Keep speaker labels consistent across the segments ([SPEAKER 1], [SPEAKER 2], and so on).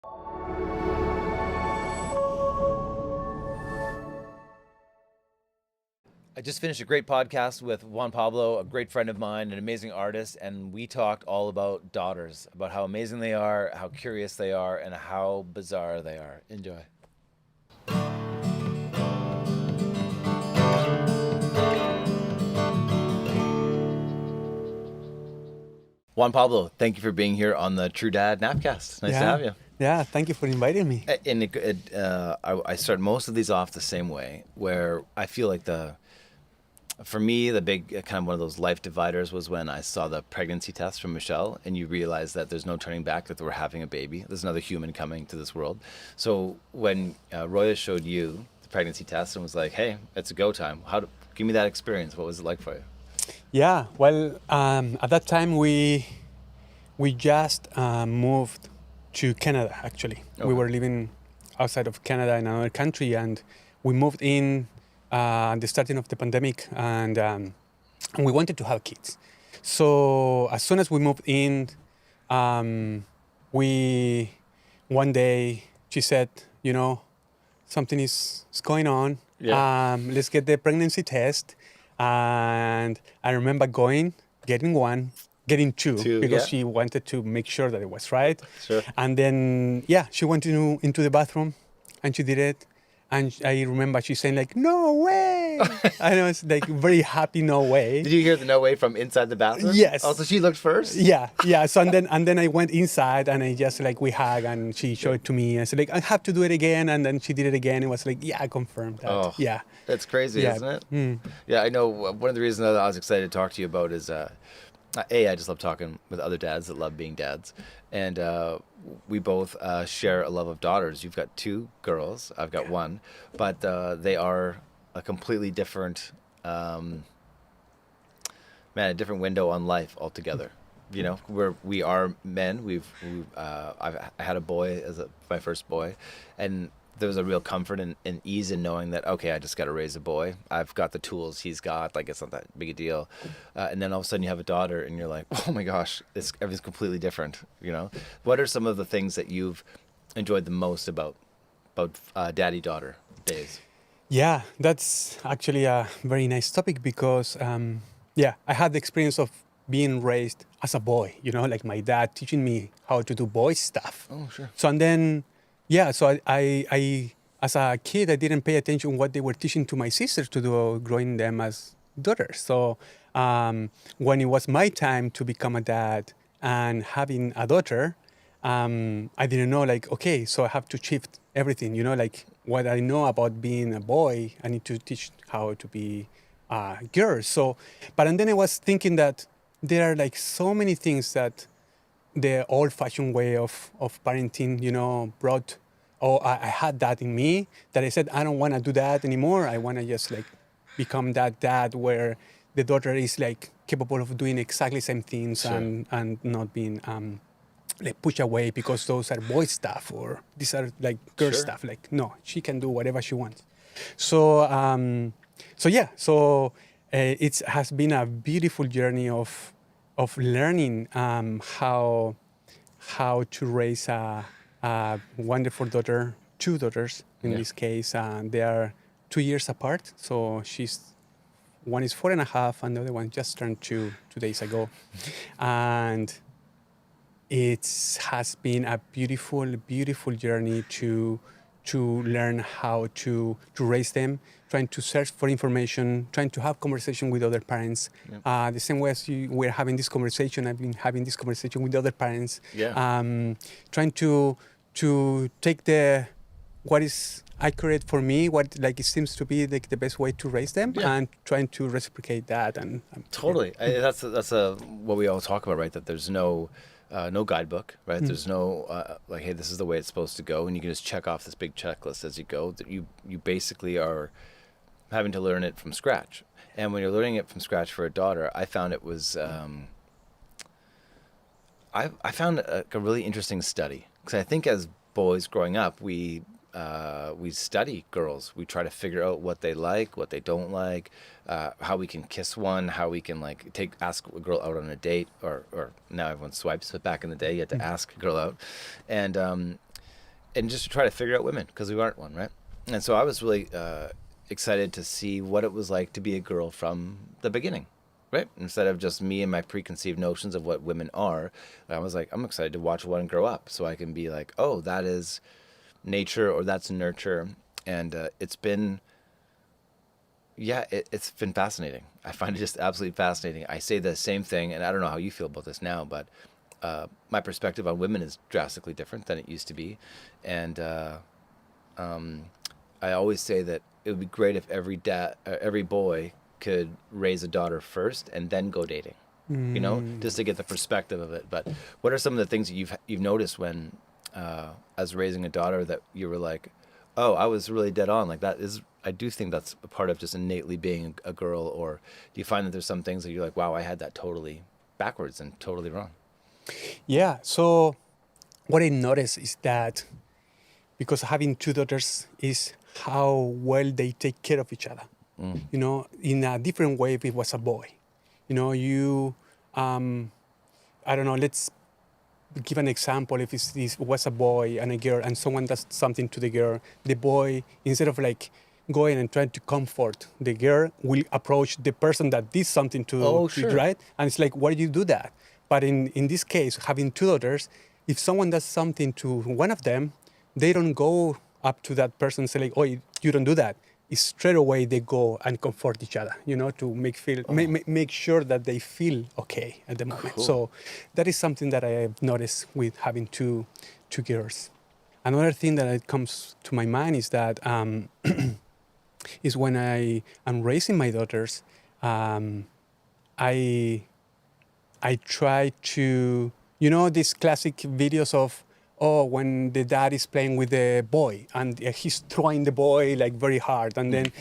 [SPEAKER 1] I just finished a great podcast with Juan Pablo, a great friend of mine, an amazing artist, and we talked all about daughters, about how amazing they are, how curious they are, and how bizarre they are. Enjoy. Juan Pablo, thank you for being here on the Truedad Napcast. Nice to have you.
[SPEAKER 2] Yeah, thank you for inviting me.
[SPEAKER 1] And I start most of these off the same way, where I feel like for me, the big kind of one of those life dividers was when I saw the pregnancy test from Michelle, and you realize that there's no turning back, that we're having a baby. There's another human coming to this world. So when Roya showed you the pregnancy test and was like, hey, it's a go time, give me that experience. What was it like for you?
[SPEAKER 2] Yeah, well, at that time we just moved to Canada, actually. Okay. We were living outside of Canada in another country, and we moved in at the starting of the pandemic, and we wanted to have kids. So as soon as we moved in, one day she said, something is going on. Yeah. Let's get the pregnancy test. And I remember getting two because she wanted to make sure that it was right. Sure. And then, she went into the bathroom and she did it. And I remember she saying like, no way. And I was like very happy, no way.
[SPEAKER 1] Did you hear the no way from inside the bathroom?
[SPEAKER 2] Yes.
[SPEAKER 1] Also, she looked first?
[SPEAKER 2] Yeah. So and then I went inside and I just we hug and she showed it to me. I said I have to do it again. And then she did it again. It was I confirmed that. Oh, yeah.
[SPEAKER 1] That's crazy, isn't it? Mm. Yeah, I know. One of the reasons that I was excited to talk to you about is, I just love talking with other dads that love being dads. And we both share a love of daughters. You've got two girls. I've got one. But they are a completely different, a different window on life altogether. We are men. I had a boy as my first boy. And there was a real comfort and ease in knowing that, okay, I just got to raise a boy. I've got the tools he's got. It's not that big a deal. And then all of a sudden you have a daughter and you're like, oh my gosh, everything's completely different. What are some of the things that you've enjoyed the most about daddy-daughter days?
[SPEAKER 2] Yeah, that's actually a very nice topic because, I had the experience of being raised as a boy, like my dad teaching me how to do boy stuff.
[SPEAKER 1] Oh, sure.
[SPEAKER 2] So, and then, so I as a kid, I didn't pay attention what they were teaching to my sisters to do, growing them as daughters. So when it was my time to become a dad and having a daughter, I didn't know, okay, so I have to shift everything, what I know about being a boy, I need to teach how to be a girl. So, and then I was thinking that there are so many things that the old-fashioned way of parenting, brought. I had that in me that I said, I don't want to do that anymore. I want to just become that dad where the daughter is capable of doing exactly the same things. Sure. and not being pushed away because those are boy stuff or these are girl Sure. stuff. No, she can do whatever she wants. So it has been a beautiful journey of learning how to raise a wonderful daughter, two daughters in this case. They are 2 years apart. So one is 4.5 and the other one just turned 2 days ago. And it has been a beautiful, beautiful journey to learn how to raise them, trying to search for information, trying to have conversation with other parents. The same way as we're having this conversation, I've been having this conversation with other parents. Trying to take what is accurate for me, what it seems to be the best way to raise them, and trying to reciprocate that. And
[SPEAKER 1] totally, that's what we all talk about, right? That there's no guidebook, right? Mm. There's no hey, this is the way it's supposed to go, and you can just check off this big checklist as you go. That you basically are having to learn it from scratch. And when you're learning it from scratch for a daughter, I found it was I found a really interesting study, because I think as boys growing up, we study girls. We try to figure out what they like, what they don't like, how we can kiss one, how we can ask a girl out on a date, or now everyone swipes, but back in the day you had to ask a girl out. And and just to try to figure out women, because we aren't one, right? And so I was really excited to see what it was like to be a girl from the beginning, right? Instead of just me and my preconceived notions of what women are, I was like, I'm excited to watch one grow up so I can be like, oh, that is nature or that's nurture. And it's been, it's been fascinating. I find it just absolutely fascinating. I say the same thing, and I don't know how you feel about this now, but my perspective on women is drastically different than it used to be. And I always say that it would be great if every boy could raise a daughter first and then go dating, you know, just to get the perspective of it. But what are some of the things that you've noticed when, as raising a daughter, that you were like, oh, I was really dead on? Like that is, I do think that's a part of just innately being a girl. Or do you find that there's some things that you're like, wow, I had that totally backwards and totally wrong?
[SPEAKER 2] Yeah. So what I noticed is that because having two daughters is how well they take care of each other. You know, in a different way if it was a boy. You know, I don't know, let's give an example. If it was a boy and a girl and someone does something to the girl, the boy, instead of like going and trying to comfort the girl, will approach the person that did something to right? And it's like, why do you do that? But in this case, having two daughters, if someone does something to one of them, they don't go up to that person and say like, oh, you don't do that. It's straight away they go and comfort each other, you know, to make sure that they feel okay at the moment.
[SPEAKER 1] Cool.
[SPEAKER 2] So that is something that I have noticed with having two girls. Another thing that comes to my mind is that is when I am raising my daughters, I try to, you know, these classic videos of, oh, when the dad is playing with the boy and he's throwing the boy like very hard, and then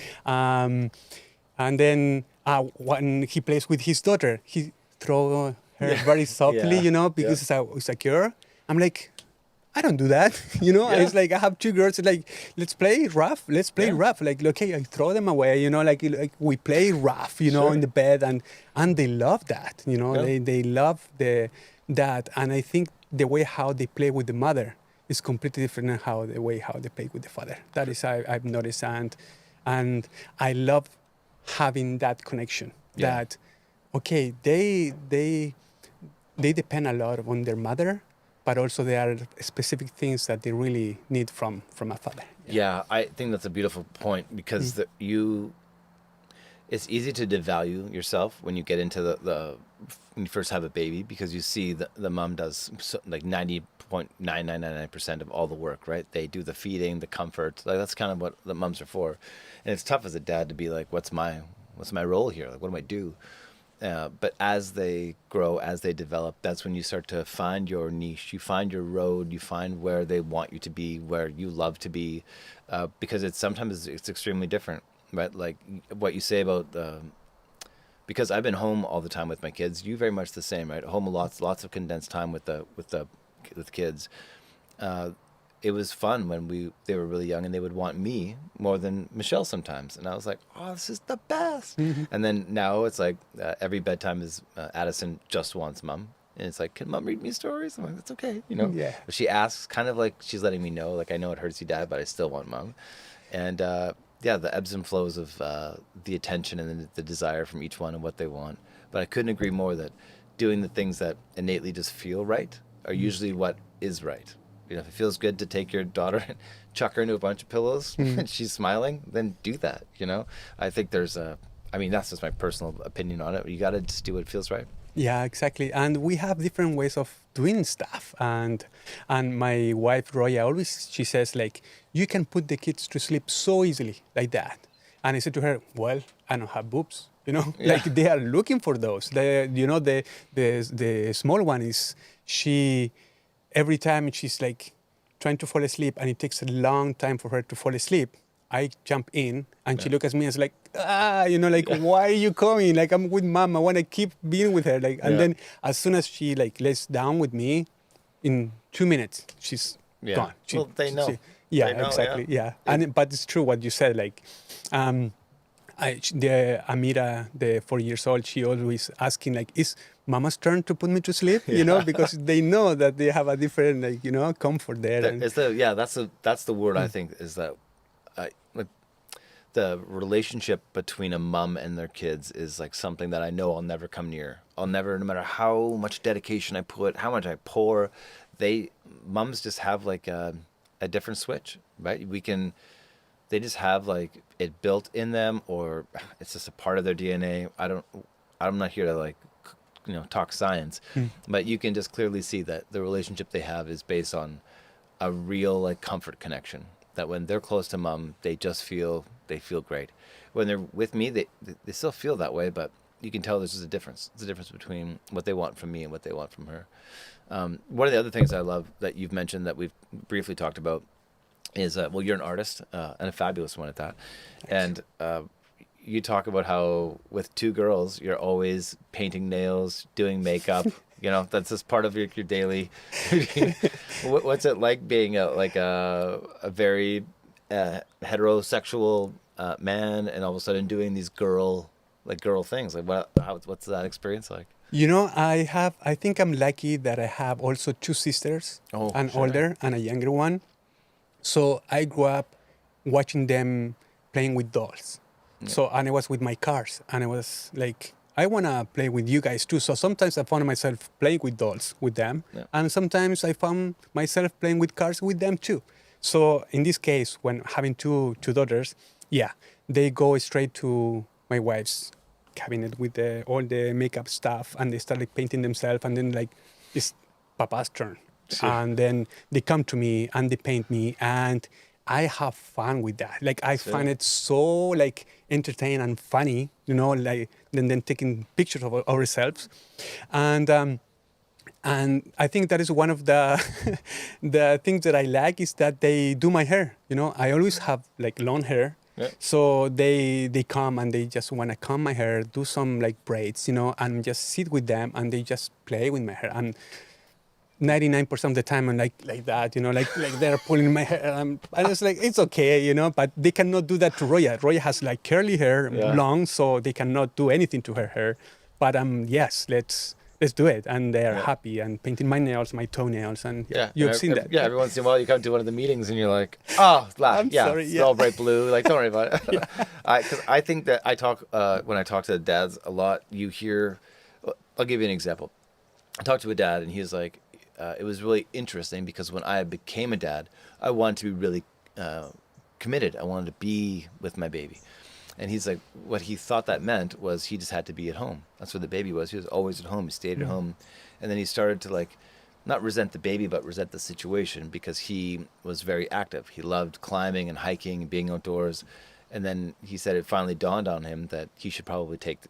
[SPEAKER 2] when he plays with his daughter, he throw her very softly, you know, because it's a girl. I'm like, I don't do that, you know. It's like I have two girls. Like, let's play rough. Let's play rough. Like, okay, I throw them away, you know. Like we play rough, you know, in the bed, and they love that, you know. They love that, and I think the way how they play with the mother is completely different than the way how they play with the father. That is I've noticed, and I love having that connection. That okay, they depend a lot on their mother, but also there are specific things that they really need from a father.
[SPEAKER 1] Yeah, I think that's a beautiful point, because it's easy to devalue yourself when you get into when you first have a baby, because you see the mom does like 90.9999% of all the work, right? They do the feeding, the comfort. Like that's kind of what the moms are for. And it's tough as a dad to be like, what's my role here? Like, what do I do? But as they grow, as they develop, that's when you start to find your niche, you find your road, you find where they want you to be, where you love to be, because sometimes it's extremely different, right? Like what you say about because I've been home all the time with my kids. You very much the same, right? Home lots of condensed time with kids. It was fun when they were really young and they would want me more than Michelle sometimes. And I was like, oh, this is the best. And then now it's like every bedtime is Addison just wants mom. And it's like, can mom read me stories? I'm like, that's okay, you know?
[SPEAKER 2] Yeah.
[SPEAKER 1] But she asks kind of like she's letting me know, like, I know it hurts you, Dad, but I still want mom. And the ebbs and flows of the attention and the desire from each one and what they want. But I couldn't agree more that doing the things that innately just feel right are usually what is right. You know, if it feels good to take your daughter and chuck her into a bunch of pillows and she's smiling, then do that, you know? I think that's just my personal opinion on it. You got to just do what feels right.
[SPEAKER 2] Yeah, exactly. And we have different ways of doing stuff. And my wife, Roya, she says, like, you can put the kids to sleep so easily like that. And I said to her, well, I don't have boobs, you know? Like, they are looking for those. The small one is, every time she's like trying to fall asleep and it takes a long time for her to fall asleep, I jump in and she looks at me and is like, you know, like, why are you coming? Like, I'm with mom. I want to keep being with her. Like, and then as soon as she like lays down with me, in 2 minutes, she's gone.
[SPEAKER 1] They know.
[SPEAKER 2] Exactly. Yeah. But it's true what you said. Like, and the Amira, the 4 years old, she always asking like, is mama's turn to put me to sleep? Because they know that they have a different comfort there.
[SPEAKER 1] That's the word I think is that like the relationship between a mom and their kids is like something that I know I'll never come near. I'll never, no matter how much dedication I put, how much I pour, moms just have like a different switch, right? They just have like it built in them, or it's just a part of their DNA. I'm not here to like, talk science, but you can just clearly see that the relationship they have is based on a real like comfort connection. That when they're close to mom, they feel great. When they're with me, they still feel that way, but you can tell there's just a difference. It's a difference between what they want from me and what they want from her. One of the other things I love that you've mentioned that we've briefly talked about is, you're an artist, and a fabulous one at that. Thanks. And you talk about how with 2 girls, you're always painting nails, doing makeup. That's just part of your daily routine. What's it like being a very heterosexual man, and all of a sudden doing these girl things? Like what's that experience like?
[SPEAKER 2] I think I'm lucky that I have also 2 sisters, an older and a younger one. So I grew up watching them playing with dolls. Yeah. And I was with my cars, and I was like, I want to play with you guys too. So sometimes I found myself playing with dolls with them. Yeah. And sometimes I found myself playing with cars with them too. So in this case, when having two daughters, they go straight to my wife's cabinet with all the makeup stuff, and they start like painting themselves, and then like it's Papa's turn. Sure. And then they come to me and they paint me, and I have fun with that. Like I find it so like entertaining and funny, like then taking pictures of ourselves. And I think that is one of the the things that I like is that they do my hair. I always have like long hair. Yeah. So they come and they just want to comb my hair, do some like braids, and just sit with them, and they just play with my hair. And 99% of the time I'm like that, like they're pulling my hair. And I was like, it's okay, but they cannot do that to Roya. Roya has like curly hair, long, so they cannot do anything to her hair. But yes, let's do it. And they're happy, and painting my nails, my toenails, and you've seen that.
[SPEAKER 1] Yeah, every once in a while you come to one of the meetings and you're like, oh, laugh. Sorry, it's all bright blue. Like, don't worry about it. Because I think that when I talk to dads a lot, you hear, I'll give you an example. I talked to a dad, and he was like, it was really interesting because when I became a dad, I wanted to be really committed. I wanted to be with my baby. And he's like, what he thought that meant was he just had to be at home. That's where the baby was. He was always at home. He stayed at home. And then he started to like, not resent the baby, but resent the situation because he was very active. He loved climbing and hiking and being outdoors. And then he said it finally dawned on him that he should probably take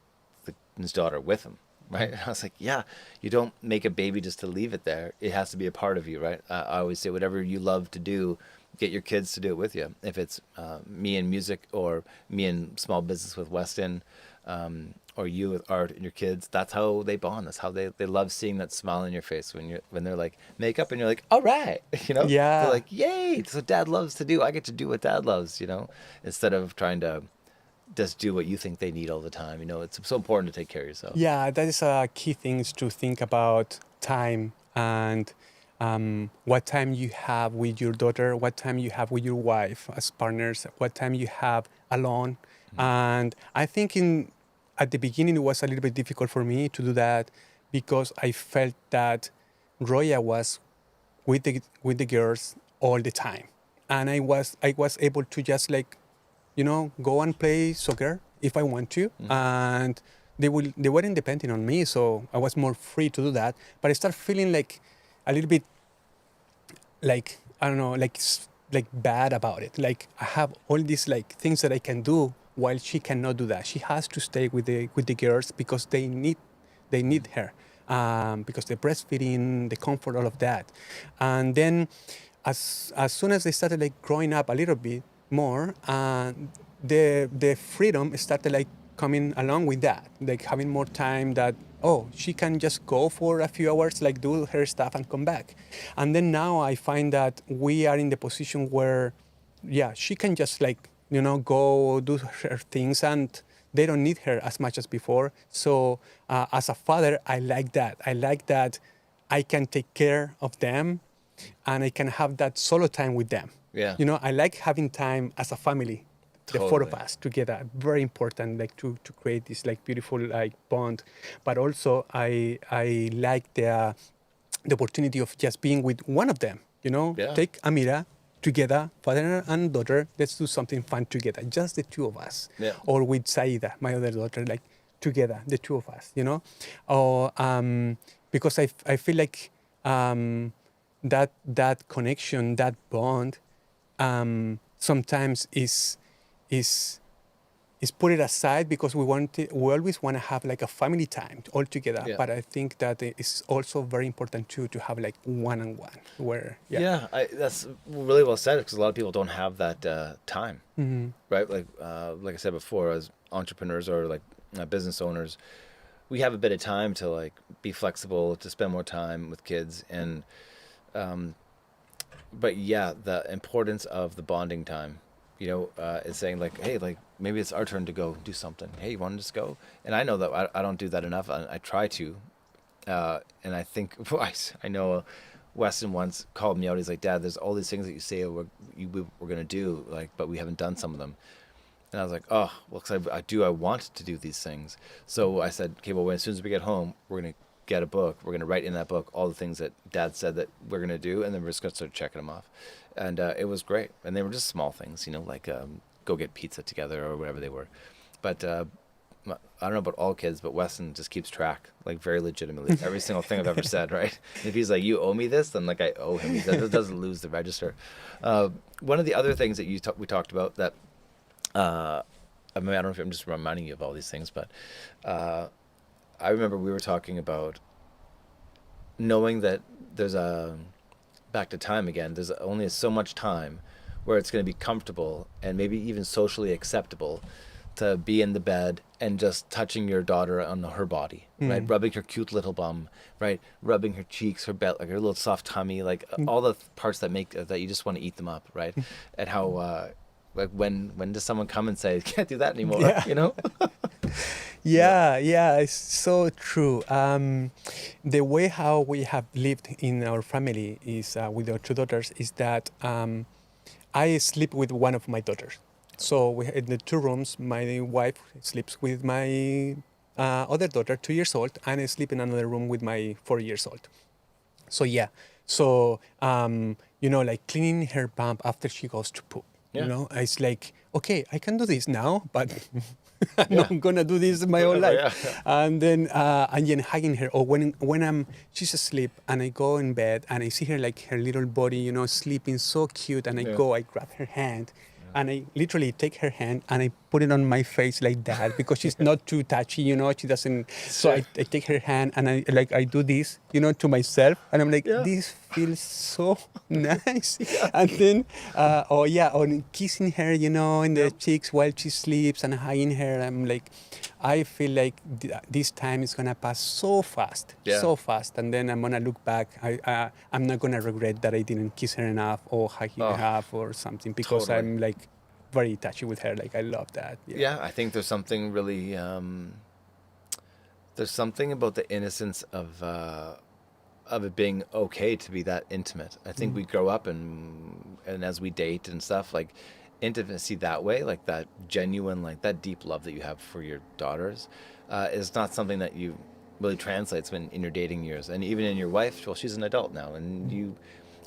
[SPEAKER 1] his daughter with him. Right. And I was like, you don't make a baby just to leave it there. It has to be a part of you. Right. I always say whatever you love to do, get your kids to do it with you. If it's me in music, or me in small business with Weston, or you with art and your kids, that's how they bond. That's how they love seeing that smile on your face when they're like makeup and you're like, all right, they're like, yay. That's what dad loves to do. I get to do what dad loves, instead of trying to just do what you think they need all the time. It's so important to take care of yourself.
[SPEAKER 2] Yeah, that is a key thing, is to think about time and what time you have with your daughter, what time you have with your wife as partners, what time you have alone. Mm-hmm. And I think at the beginning it was a little bit difficult for me to do that because I felt that Roya was with the girls all the time, and I was able to just like, go and play soccer if I want to. Mm-hmm. And they weren't depending on me, so I was more free to do that. But I started feeling like a little bit like, I don't know, like bad about it. Like I have all these like things that I can do while she cannot do that. She has to stay with the girls because they need her, because the breastfeeding, the comfort, all of that. And then as soon as they started like growing up a little bit more, the freedom started like coming along with that, like having more time that, she can just go for a few hours, like do her stuff and come back. And then now I find that we are in the position where, she can just like, go do her things, and they don't need her as much as before. So as a father, I like that. I like that I can take care of them and I can have that solo time with them.
[SPEAKER 1] Yeah.
[SPEAKER 2] I like having time as a family, the four of
[SPEAKER 1] Totally.
[SPEAKER 2] us together. Very important, like to create this like beautiful like bond. But also I like the opportunity of just being with one of them.
[SPEAKER 1] Yeah.
[SPEAKER 2] Take Amira together, father and daughter. Let's do something fun together, just the two of us.
[SPEAKER 1] Yeah.
[SPEAKER 2] Or with Saida, my other daughter, like together, the two of us. Or because I feel like that connection, that bond, sometimes is put it aside because we always want to have like a family time all together.
[SPEAKER 1] Yeah.
[SPEAKER 2] But I think that it's also very important too to have like one-on-one where
[SPEAKER 1] That's really well said, because a lot of people don't have that time, right? Like I said before, as entrepreneurs or like business owners, we have a bit of time to like be flexible, to spend more time with kids, and but yeah, the importance of the bonding time, is saying like, hey, like maybe it's our turn to go do something. Hey, you want to just go? And I know that I don't do that enough. I try to, and I think I know Weston once called me out. He's like, Dad, there's all these things that you say we're gonna do, like, but we haven't done some of them. And I was like, oh, well, because I want to do these things. So I said, okay, well, as soon as we get home, we're going to get a book. We're going to write in that book all the things that Dad said that we're going to do, and then we're just going to start checking them off. And it was great. And they were just small things, like go get pizza together or whatever they were. But I don't know about all kids, but Weston just keeps track, like very legitimately, every single thing I've ever said, right? And if he's like, you owe me this, then like I owe him. He doesn't lose the register. One of the other things that we talked about that, I don't know if I'm just reminding you of all these things, but I remember we were talking about knowing that there's back to time again, there's only so much time where it's going to be comfortable and maybe even socially acceptable to be in the bed and just touching your daughter on her body, right? Rubbing her cute little bum, right? Rubbing her cheeks, her belly, like her little soft tummy, like all the parts that make that you just want to eat them up, right? And how like when does someone come and say, can't do that anymore?
[SPEAKER 2] Yeah, it's so true. The way how we have lived in our family is with our two daughters is that I sleep with one of my daughters. So we in the two rooms, my wife sleeps with my other daughter, 2 years old, and I sleep in another room with my 4 years old. So like cleaning her bum after she goes to poop. It's like, okay, I can do this now, but I'm not gonna do this my whole life. And then hugging her, or when she's asleep and I go in bed and I see her like her little body, sleeping so cute, and I grab her hand. And I literally take her hand and I put it on my face like that because she's not too touchy, she doesn't. So I take her hand and I do this, to myself. And I'm like, this feels so nice. And then, on kissing her, in the cheeks while she sleeps and hugging her. I'm like, I feel like this time is going to pass so fast, so fast. And then I'm going to look back. I'm not going to regret that I didn't kiss her enough or hug her enough or something, because I'm like very touchy with her. Like, I love that.
[SPEAKER 1] Yeah, I think there's something really, there's something about the innocence of it being okay to be that intimate. I think we grow up and as we date and stuff, like, intimacy that way, like that genuine, like that deep love that you have for your daughters, is not something that you really translates when in your dating years. And even in your wife, well, she's an adult now, and you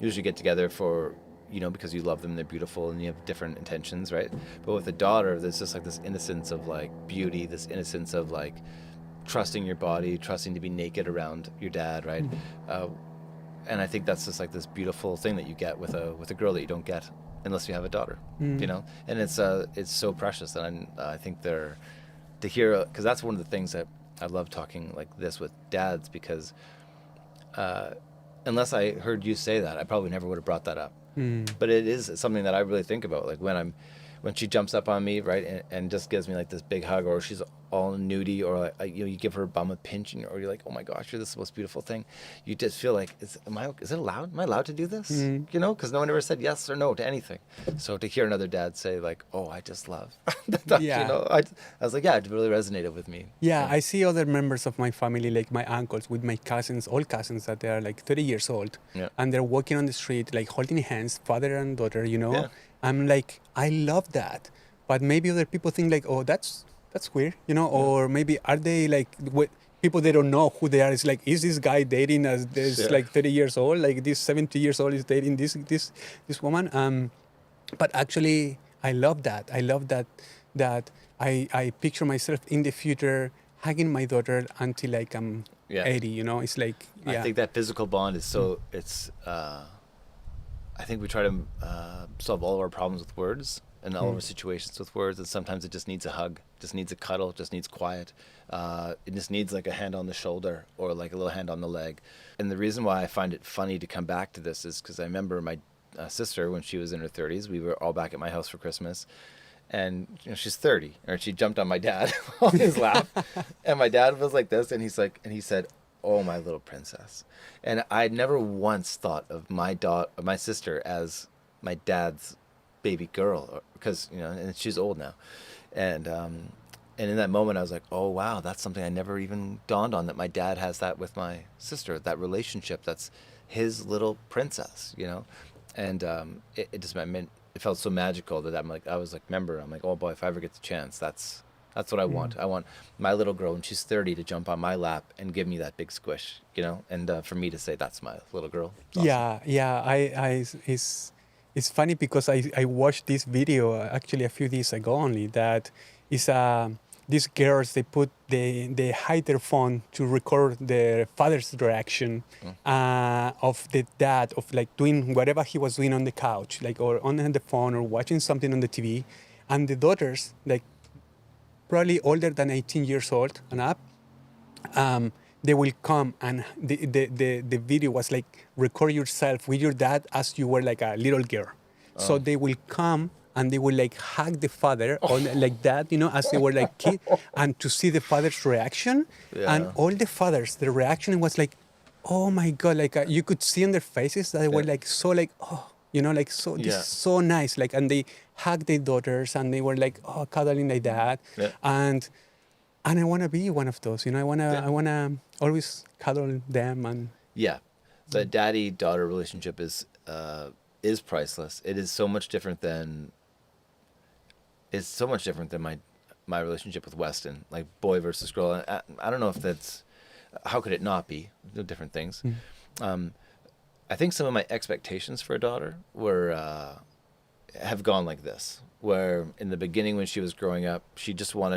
[SPEAKER 1] usually get together for, because you love them, they're beautiful, and you have different intentions, right? But with a daughter, there's just like this innocence of like beauty, this innocence of like trusting your body, trusting to be naked around your dad, right? And I think that's just like this beautiful thing that you get with a girl that you don't get unless you have a daughter, and it's so precious. And I think to hear, because that's one of the things that I love talking like this with dads, because unless I heard you say that, I probably never would have brought that up. But it is something that I really think about, like when when she jumps up on me, right, and just gives me like this big hug, or she's all nudie, or like, you give her bum a pinch, or you're like, oh my gosh, you're this most beautiful thing. You just feel like, is it allowed? Am I allowed to do this? Because no one ever said yes or no to anything. So to hear another dad say like, oh, I just love that,
[SPEAKER 2] Yeah.
[SPEAKER 1] I was like, yeah, it really resonated with me.
[SPEAKER 2] Yeah, I see other members of my family, like my uncles, with my cousins, all cousins that they are like 30 years old,
[SPEAKER 1] Yeah.
[SPEAKER 2] and they're walking on the street, like holding hands, father and daughter.
[SPEAKER 1] Yeah.
[SPEAKER 2] I'm like, I love that, but maybe other people think like, oh, that's weird, or maybe are they like people they don't know who they are? It's like, is this guy dating as this like 30 years old, like this 70 years old is dating this woman? But actually, I love that. I love that I picture myself in the future hugging my daughter until like I'm 80. It's like,
[SPEAKER 1] I think that physical bond is so I think we try to solve all of our problems with words and all of our situations with words, and sometimes it just needs a hug, just needs a cuddle, just needs quiet. It just needs like a hand on the shoulder or like a little hand on the leg. And the reason why I find it funny to come back to this is because I remember my sister, when she was in her 30s, we were all back at my house for Christmas, and she's 30, and she jumped on my dad on his lap, and my dad was like this, and he said, oh, my little princess. And I'd never once thought of my sister as my dad's baby girl, because and she's old now, and in that moment I was like, oh wow, that's something I never even dawned on, that my dad has that with my sister, that relationship, that's his little princess, and it just meant, it felt so magical that I was like, I'm like, oh boy, if I ever get the chance, that's what I want. I want my little girl when she's 30 to jump on my lap and give me that big squish, and for me to say that's my little girl. Awesome.
[SPEAKER 2] Yeah. It's funny because I watched this video actually a few days ago only, that is these girls, they hide their phone to record their father's reaction of the dad, of like doing whatever he was doing on the couch, like, or on the phone, or watching something on the TV, and the daughters, like probably older than 18 years old and up, they will come, and the video was like, record yourself with your dad as you were like a little girl. So they will come and they will like hug the father on like that, as they were like kid, and to see the father's reaction. And all the fathers, the reaction was like, oh my God, like you could see on their faces that they were like, so like, oh, like, so this is so nice, like, and they hugged their daughters and they were like, oh, cuddling like that. And I want to be one of those, I want to always cuddle them. And
[SPEAKER 1] the daddy-daughter relationship is priceless. It is so much different than my relationship with Weston, like boy versus girl. I don't know if that's, how could it not be? They're different things. I think some of my expectations for a daughter have gone like this, where in the beginning when she was growing up, she just wore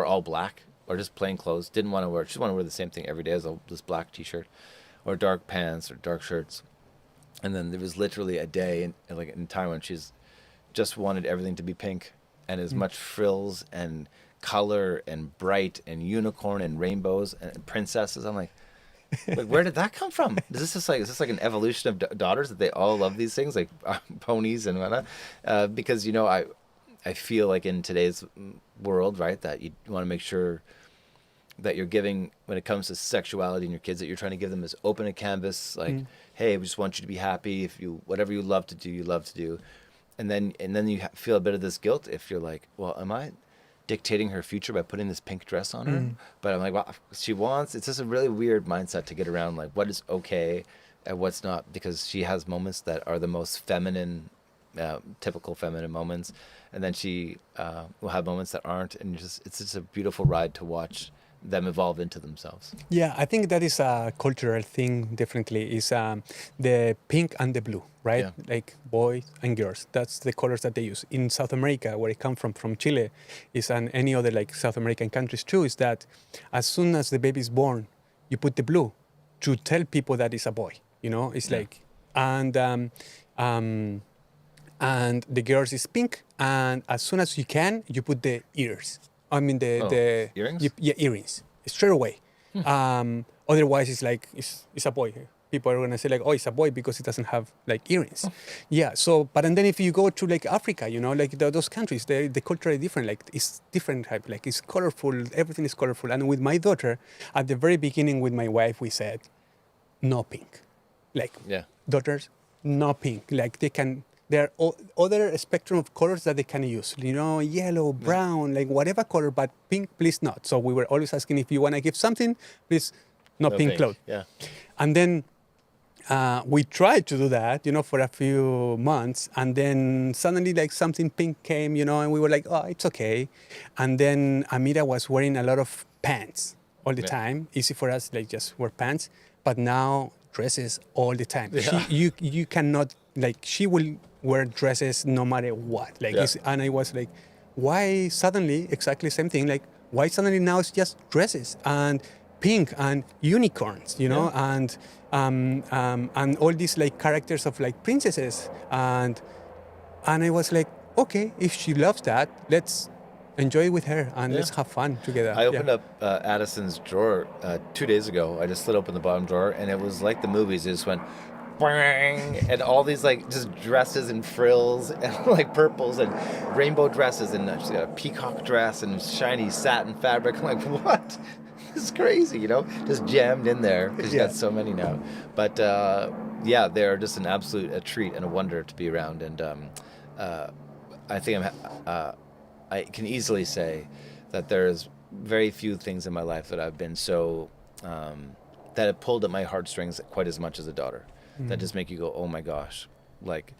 [SPEAKER 1] all black or just plain clothes, she didn't want to wear the same thing every day as this black t-shirt or dark pants or dark shirts. And then there was literally a day in time when she's just wanted everything to be pink and as much frills and color and bright and unicorn and rainbows and princesses. I'm like, where did that come from? Is this like an evolution of daughters, that they all love these things like ponies and whatnot? Because I feel like in today's world, right, that you want to make sure that you're giving, when it comes to sexuality and your kids, that you're trying to give them as open a canvas, like, hey, we just want you to be happy. If whatever you love to do, you love to do. And then you feel a bit of this guilt if you're like, well, am I dictating her future by putting this pink dress on her? But I'm like, well, she wants, it's just a really weird mindset to get around, like what is okay and what's not, because she has moments that are the most feminine, typical feminine moments. And then she will have moments that aren't. And it's just a beautiful ride to watch them evolve into themselves.
[SPEAKER 2] Yeah, I think that is a cultural thing, definitely, is the pink and the blue, right? Like boys and girls, that's the colors that they use. In South America, where I come from Chile, and any other like South American countries too, is that as soon as the baby is born, you put the blue to tell people that it's a boy, it's like, and the girls is pink, and as soon as you can, you put the ears. I mean the
[SPEAKER 1] earrings?
[SPEAKER 2] Earrings straight away. Otherwise, it's like it's a boy. people are going to say like, oh, it's a boy because it doesn't have like earrings. Yeah. So, but and then if you go to like Africa, like those countries, the culture is different. Like it's different type. Like it's colorful. Everything is colorful. And with my daughter, at the very beginning with my wife, we said, no pink. Like daughters, no pink. Like there are other spectrum of colors that they can use. Yellow, brown, like whatever color, but pink, please not. So we were always asking if you want to give something, please, no pink clothes.
[SPEAKER 1] Yeah.
[SPEAKER 2] And then we tried to do that, for a few months. And then suddenly like something pink came, and we were like, oh, it's okay. And then Amira was wearing a lot of pants all the time. Easy for us, like just wear pants. But now dresses all the time.
[SPEAKER 1] Yeah.
[SPEAKER 2] You cannot, like, she will wear dresses no matter what. Like, and I was like, why suddenly, exactly the same thing, like, why suddenly now it's just dresses and pink and unicorns, and all these like characters of like princesses. And I was like, okay, if she loves that, let's enjoy it with her and let's have fun together.
[SPEAKER 1] I opened up Addison's drawer 2 days ago. I just slid open the bottom drawer, and it was like the movies. It just went, bang, and all these like just dresses and frills and like purples and rainbow dresses, and she's got a peacock dress and shiny satin fabric. I'm like, what? This is crazy, just jammed in there because she's got so many now. But they're just an absolute a treat and a wonder to be around. And I think I can easily say that there's very few things in my life that I've been so that have pulled at my heartstrings quite as much as a daughter. That just make you go, oh my gosh. Like,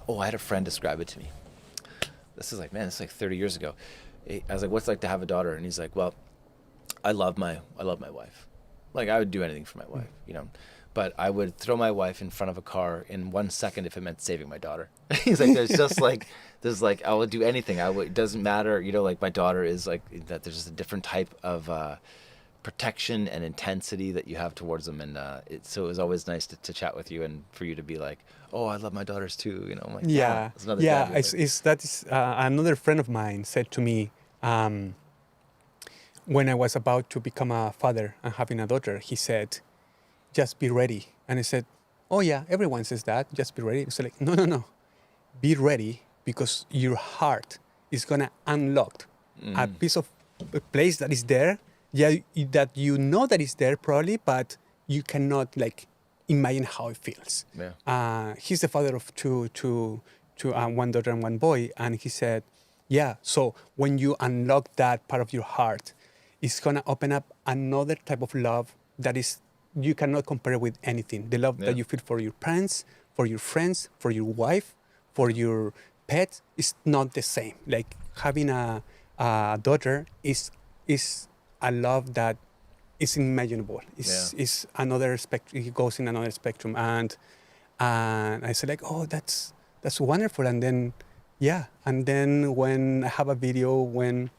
[SPEAKER 1] I had a friend describe it to me. This is like 30 years ago. I was like, what's it like to have a daughter? And he's like, well, I love my wife. Like, I would do anything for my wife, but I would throw my wife in front of a car in 1 second if it meant saving my daughter. He's like, I would do anything. It doesn't matter, like my daughter is like that. There's just a different type of protection and intensity that you have towards them. And so it was always nice to chat with you and for you to be like, oh, I love my daughters too. I'm like,
[SPEAKER 2] another friend of mine said to me, when I was about to become a father and having a daughter, he said, just be ready. And I said, oh yeah, everyone says that, just be ready. So like, no. Be ready because your heart is going to unlock a piece of a place that is there, that that is there probably, but you cannot like imagine how it feels. Yeah. He's the father of two one daughter and one boy. And he said, so when you unlock that part of your heart, it's going to open up another type of love that is, you cannot compare with anything. The love that you feel for your parents, for your friends, for your wife, for your pet is not the same. Like having a daughter is a love that is unimaginable. It's another spectrum. It goes in another spectrum. And I said like, oh, that's wonderful. And then, when I have a video when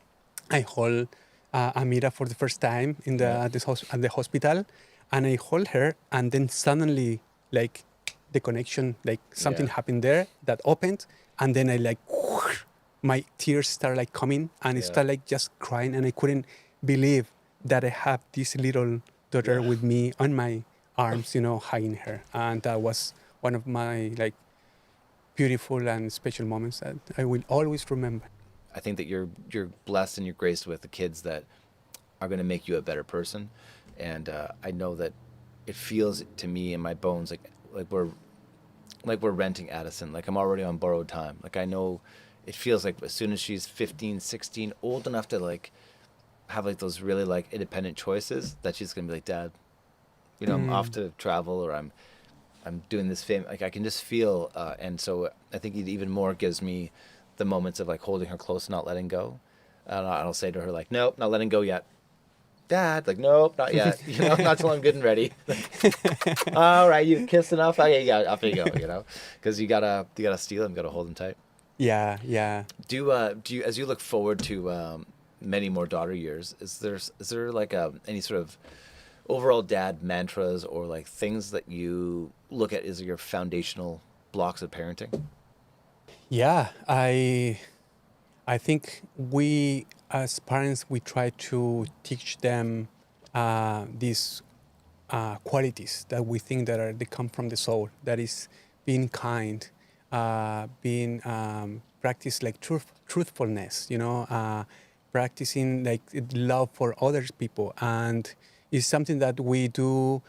[SPEAKER 2] I hold Amira for the first time at the hospital, and I hold her, and then suddenly, like, the connection, like something happened there that opened, and then I like, whoosh, my tears start like coming, and I start like just crying, and I couldn't believe that I have this little daughter with me on my arms, hugging her, and that was one of my like beautiful and special moments that I will always remember.
[SPEAKER 1] I think that you're blessed and you're graced with the kids that are going to make you a better person, and I know that it feels to me in my bones like we're renting Addison. Like I'm already on borrowed time. Like I know it feels like as soon as she's 15, 16, old enough to like have like those really like independent choices, that she's gonna be like, Dad, I'm off to travel, or I'm doing this like I can just feel, and so I think it even more gives me the moments of like holding her close and not letting go. And I'll say to her like, nope, not letting go yet. Dad, like, nope, not yet. Not till I'm good and ready. All right, you kissed enough. Okay, yeah, off you go. Because you gotta steal them, gotta hold them tight.
[SPEAKER 2] Yeah.
[SPEAKER 1] Do you, as you look forward to many more daughter years, is there like any sort of overall dad mantras or like things that you look at as your foundational blocks of parenting?
[SPEAKER 2] Yeah, I think we as parents, we try to teach them this qualities that we think they come from the soul. That is being kind, being practice like truthfulness, practicing like love for other people, and it's something that we do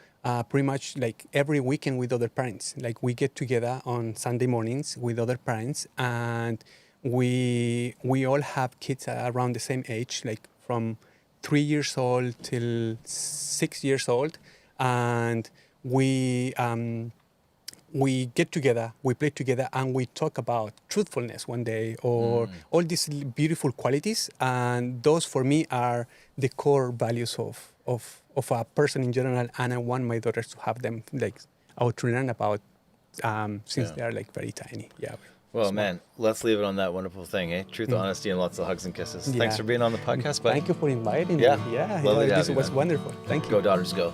[SPEAKER 2] pretty much like every weekend with other parents. Like we get together on Sunday mornings with other parents, and we all have kids around the same age, like from 3 years old till 6 years old, and we get together, we play together, and we talk about truthfulness one day, or all these beautiful qualities. And those for me are the core values of a person in general. And I want my daughters to have them, like, or to learn about since they are like very tiny. Yeah.
[SPEAKER 1] Well, man, let's leave it on that wonderful thing, eh? Truth, honesty, and lots of hugs and kisses. Thanks for being on the podcast, buddy.
[SPEAKER 2] Thank you for inviting me.
[SPEAKER 1] Yeah.
[SPEAKER 2] Yeah.
[SPEAKER 1] Lovely to have
[SPEAKER 2] This
[SPEAKER 1] you,
[SPEAKER 2] was
[SPEAKER 1] man.
[SPEAKER 2] wonderful. Thank you.
[SPEAKER 1] Go, daughters, go.